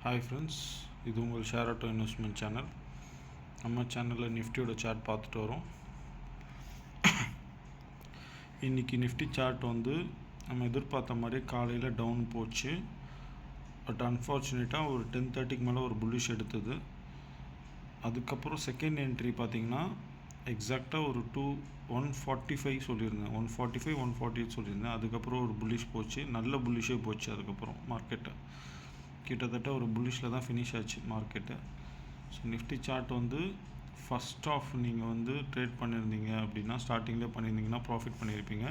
Hi friends, இது உங்கள் share auto investment channel. நம்ம சேனலில் நிஃப்டியோட சார்ட் பார்த்துட்டு வரோம். இன்றைக்கி நிஃப்டி சார்ட் வந்து நம்ம எதிர்பார்த்த மாதிரி காலையில் டவுன் போச்சு. பட் அன்ஃபார்ச்சுனேட்டாக ஒரு 10:30க்கு மேலே ஒரு புல்லிஷ் எடுத்தது. அதுக்கப்புறம் செகண்ட் என்ட்ரி பார்த்திங்கன்னா எக்ஸாக்டாக ஒரு 145 சொல்லியிருந்தேன், 145 148 சொல்லியிருந்தேன். அதுக்கப்புறம் ஒரு புல்லிஷ் போச்சு, நல்ல புல்லிஷே போச்சு. அதுக்கப்புறம் மார்க்கெட்டை கிட்டத்தட்ட ஒரு புல்லிஷில் தான் ஃபினிஷ் ஆச்சு மார்க்கெட்டு. ஸோ நிஃப்டி சார்ட் வந்து ஃபஸ்ட் ஆஃப் நீங்கள் வந்து ட்ரேட் பண்ணியிருந்தீங்க அப்படின்னா, ஸ்டார்டிங்கில் பண்ணியிருந்தீங்கன்னா ப்ராஃபிட் பண்ணியிருப்பீங்க.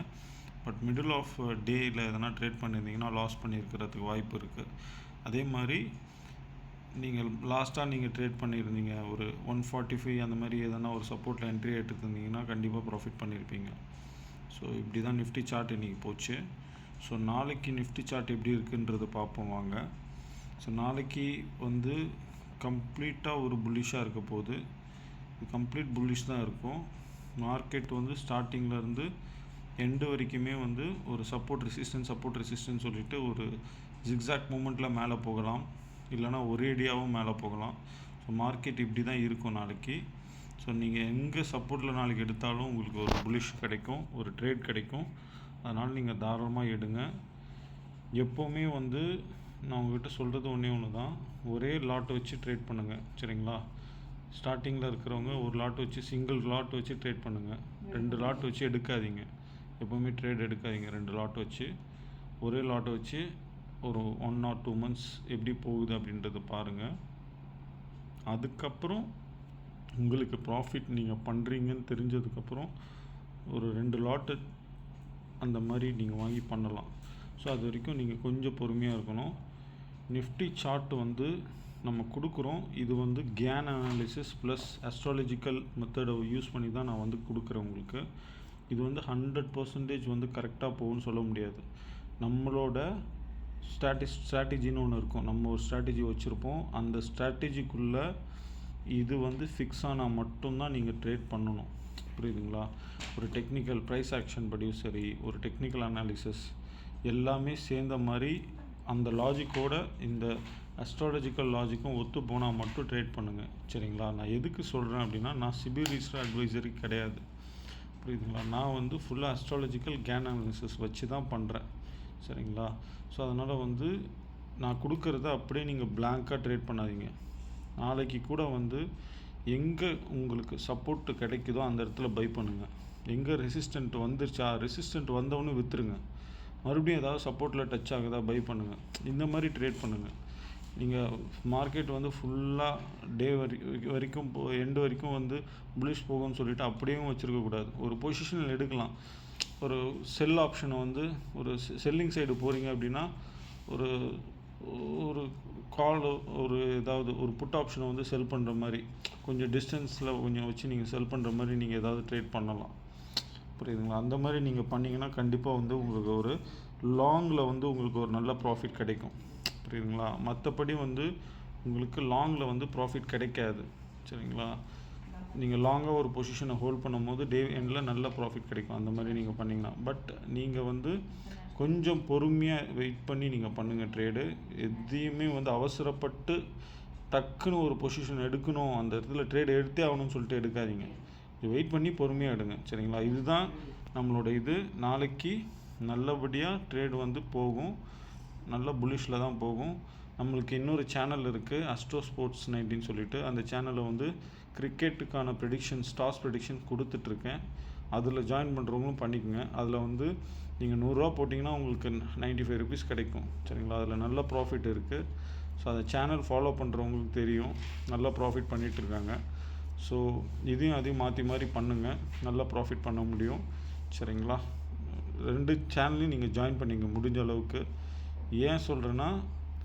பட் மிடில் ஆஃப் டேயில் எதனா ட்ரேட் பண்ணியிருந்தீங்கன்னா லாஸ் பண்ணியிருக்கிறதுக்கு வாய்ப்பு இருக்குது. அதே மாதிரி நீங்கள் லாஸ்ட்டாக நீங்கள் ட்ரேட் பண்ணியிருந்தீங்க ஒரு 145 அந்த மாதிரி எதனா ஒரு சப்போர்ட்டில் என்ட்ரி எடுத்துருந்தீங்கன்னா கண்டிப்பாக ப்ராஃபிட் பண்ணியிருப்பீங்க. ஸோ இப்படி தான் நிஃப்டி சார்ட் இன்றைக்கி போச்சு. ஸோ நாளைக்கு நிஃப்டி சார்ட் எப்படி இருக்குன்றது பார்ப்போம் வாங்க. ஸோ நாளைக்கு வந்து கம்ப்ளீட்டாக ஒரு புல்லிஷாக இருக்க போகுது. இது கம்ப்ளீட் புல்லிஷ் தான் இருக்கும். மார்க்கெட் வந்து ஸ்டார்டிங்லேருந்து எண்டு வரைக்குமே வந்து ஒரு சப்போர்ட் ரெசிஸ்டன்ஸ் சொல்லிட்டு ஒரு ஜிக்ஸாக் மூமெண்ட்டில் மேலே போகலாம், இல்லைனா ஒரேடியாகவும் மேலே போகலாம். ஸோ மார்க்கெட் இப்படி தான் இருக்கும் நாளைக்கு. ஸோ நீங்கள் எங்கே சப்போர்ட்டில் நாளைக்கு எடுத்தாலும் உங்களுக்கு ஒரு புல்லிஷ் கிடைக்கும், ஒரு ட்ரேட் கிடைக்கும். அதனால் நீங்கள் தாராளமாக எடுங்க. எப்போவுமே வந்து நான் உங்கள்கிட்ட சொல்கிறது ஒன்று தான், ஒரே லாட் வச்சு ட்ரேட் பண்ணுங்கள், சரிங்களா? ஸ்டார்டிங்கில் இருக்கிறவங்க ஒரு லாட் வச்சு, சிங்கிள் லாட் வச்சு ட்ரேட் பண்ணுங்கள். 2 லாட் வச்சு எடுக்காதீங்க, எப்போவுமே ட்ரேட் எடுக்காதீங்க. 2 லாட் வச்சு, ஒரே லாட் வச்சு ஒரு 1 or 2 months எப்படி போகுது அப்படின்றத பாருங்கள். அதுக்கப்புறம் உங்களுக்கு ப்ராஃபிட் நீங்கள் பண்ணுறீங்கன்னு தெரிஞ்சதுக்கப்புறம் ஒரு 2 லாட்டு அந்த மாதிரி நீங்கள் வாங்கி பண்ணலாம். ஸோ அது வரைக்கும் நீங்கள் கொஞ்சம் பொறுமையாக இருக்கணும். நிஃப்டி சார்ட் வந்து நம்ம கொடுக்குறோம். இது வந்து கேன் அனாலிசிஸ் ப்ளஸ் அஸ்ட்ராலஜிக்கல் மெத்தடை யூஸ் பண்ணி தான் நான் வந்து கொடுக்குறேன் உங்களுக்கு. இது வந்து 100% வந்து கரெக்டாக போகும்னு சொல்ல முடியாது. நம்மளோட ஸ்ட்ராட்டஜின்னு ஒன்று இருக்கும். நம்ம ஒரு ஸ்ட்ராட்டஜி வச்சுருப்போம். அந்த ஸ்ட்ராட்டஜிக்குள்ளே இது வந்து ஃபிக்ஸ் ஆனால் மட்டும்தான் நீங்கள் ட்ரேட் பண்ணணும், புரியுதுங்களா? ஒரு டெக்னிக்கல் ப்ரைஸ் ஆக்ஷன் படியும் சரி, ஒரு டெக்னிக்கல் அனாலிசிஸ் எல்லாமே சேர்ந்த மாதிரி அந்த லாஜிக்கோட இந்த அஸ்ட்ராலஜிக்கல் லாஜிக்கும் ஒத்து போனால் மட்டும் ட்ரேட் பண்ணுங்கள், சரிங்களா? நான் எதுக்கு சொல்கிறேன் அப்படின்னா, நான் சிபி ரிஜிஸ்டர் அட்வைசரி கிடையாது, புரியுதுங்களா? நான் வந்து ஃபுல்லாக அஸ்ட்ராலஜிக்கல் கேன் அனாலிசிஸ் வச்சு தான் பண்ணுறேன், சரிங்களா? ஸோ அதனால் வந்து நான் கொடுக்குறத அப்படியே நீங்கள் பிளாங்காக ட்ரேட் பண்ணாதீங்க. நாளைக்கு கூட வந்து எங்கே உங்களுக்கு சப்போர்ட்டு கிடைக்குதோ அந்த இடத்துல பை பண்ணுங்கள். எங்கே ரெசிஸ்டண்ட் வந்துருச்சா, ரெசிஸ்டண்ட் வந்தவொன்னே விற்றுருங்க. மறுபடியும் ஏதாவது சப்போர்ட்டில் டச் ஆகுதா பை பண்ணுங்கள். இந்த மாதிரி ட்ரேட் பண்ணுங்கள். நீங்கள் மார்க்கெட் வந்து ஃபுல்லாக டே வரைக்கும் எண்டு வரைக்கும் வந்து புல்லிஷ் போகும்னு சொல்லிவிட்டு அப்படியும் வச்சுருக்கக்கூடாது. ஒரு பொசிஷனில் எடுக்கலாம். ஒரு செல் ஆப்ஷனை வந்து ஒரு செல்லிங் சைடு போகிறீங்க அப்படின்னா ஒரு ஒரு கால் ஒரு ஏதாவது ஒரு புட் ஆப்ஷனை வந்து செல் பண்ணுற மாதிரி கொஞ்சம் டிஸ்டன்ஸில் கொஞ்சம் வச்சு நீங்கள் செல் பண்ணுற மாதிரி நீங்கள் ஏதாவது ட்ரேட் பண்ணலாம், புரியுதுங்களா? அந்த மாதிரி நீங்கள் பண்ணிங்கன்னா கண்டிப்பாக வந்து உங்களுக்கு ஒரு லாங்கில் வந்து உங்களுக்கு ஒரு நல்ல ப்ராஃபிட் கிடைக்கும், புரியுதுங்களா? மற்றபடி வந்து உங்களுக்கு லாங்கில் வந்து ப்ராஃபிட் கிடைக்காது, சரிங்களா? நீங்கள் லாங்காக ஒரு பொசிஷனை ஹோல்ட் பண்ணும்போது டே எண்டில் நல்ல ப்ராஃபிட் கிடைக்கும். அந்த மாதிரி நீங்கள் பண்ணிங்கன்னா. பட் நீங்கள் வந்து கொஞ்சம் பொறுமையாக வெயிட் பண்ணி நீங்கள் பண்ணுங்கள் ட்ரேடு. எதையுமே வந்து அவசரப்பட்டு டக்குன்னு ஒரு பொசிஷன் எடுக்கணும், அந்த இடத்துல ட்ரேடு எடுத்தே ஆகணும்னு சொல்லிட்டு எடுக்காதீங்க. வெயிட் பண்ணி பொறுமையாக எடுங்க, சரிங்களா? இதுதான் நம்மளோட இது. நாளைக்கு நல்லபடியாக ட்ரேடு வந்து போகும், நல்ல புல்லிஷில் தான் போகும். நம்மளுக்கு இன்னொரு சேனல் இருக்குது, அஸ்ட்ரோ ஸ்போர்ட்ஸ் 19 சொல்லிட்டு. அந்த சேனலில் வந்து கிரிக்கெட்டுக்கான டாஸ் ப்ரெடிக்ஷன் கொடுத்துட்ருக்கேன். அதில் ஜாயின் பண்ணுறவங்களும் பண்ணிக்கோங்க. அதில் வந்து நீங்கள் 100 ரூபா போட்டிங்கன்னா உங்களுக்கு 95 rupees கிடைக்கும், சரிங்களா? அதில் நல்ல ப்ராஃபிட் இருக்குது. ஸோ அந்த சேனல் ஃபாலோ பண்ணுறவங்களுக்கு தெரியும், நல்ல ப்ராஃபிட் பண்ணிகிட்ருக்காங்க. ஸோ அதையும் மாற்றி பண்ணுங்கள், நல்ல ப்ராஃபிட் பண்ண முடியும், சரிங்களா? 2 சேனல்லையும் நீங்கள் ஜாயின் பண்ணிங்க முடிஞ்ச அளவுக்கு. ஏன் சொல்கிறேன்னா,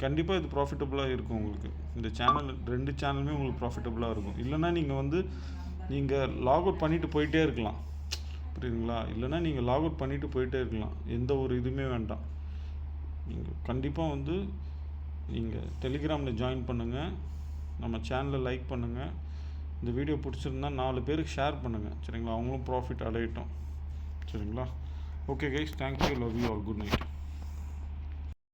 கண்டிப்பாக இது ப்ராஃபிட்டபுளாக இருக்கும் உங்களுக்கு. இந்த சேனல் 2 சேனலுமே உங்களுக்கு ப்ராஃபிட்டபுளாக இருக்கும். இல்லைனா நீங்கள் லாக் அவுட் பண்ணிவிட்டு போயிட்டே இருக்கலாம், புரியுதுங்களா? இல்லைனா நீங்கள் லாக் அவுட் பண்ணிவிட்டு போயிட்டே இருக்கலாம். எந்த ஒரு இதுவுமே வேண்டாம். நீங்கள் கண்டிப்பாக வந்து நீங்கள் டெலிகிராமில் ஜாயின் பண்ணுங்கள், நம்ம சேனலை லைக் பண்ணுங்கள். இந்த வீடியோ பிடிச்சிருந்தா 4 பேருக்கு ஷேர் பண்ணுங்கள், சரிங்களா? அவங்களும் ப்ராஃபிட் அடையட்டும், சரிங்களா? Okay guys, thank you, love you all, good night.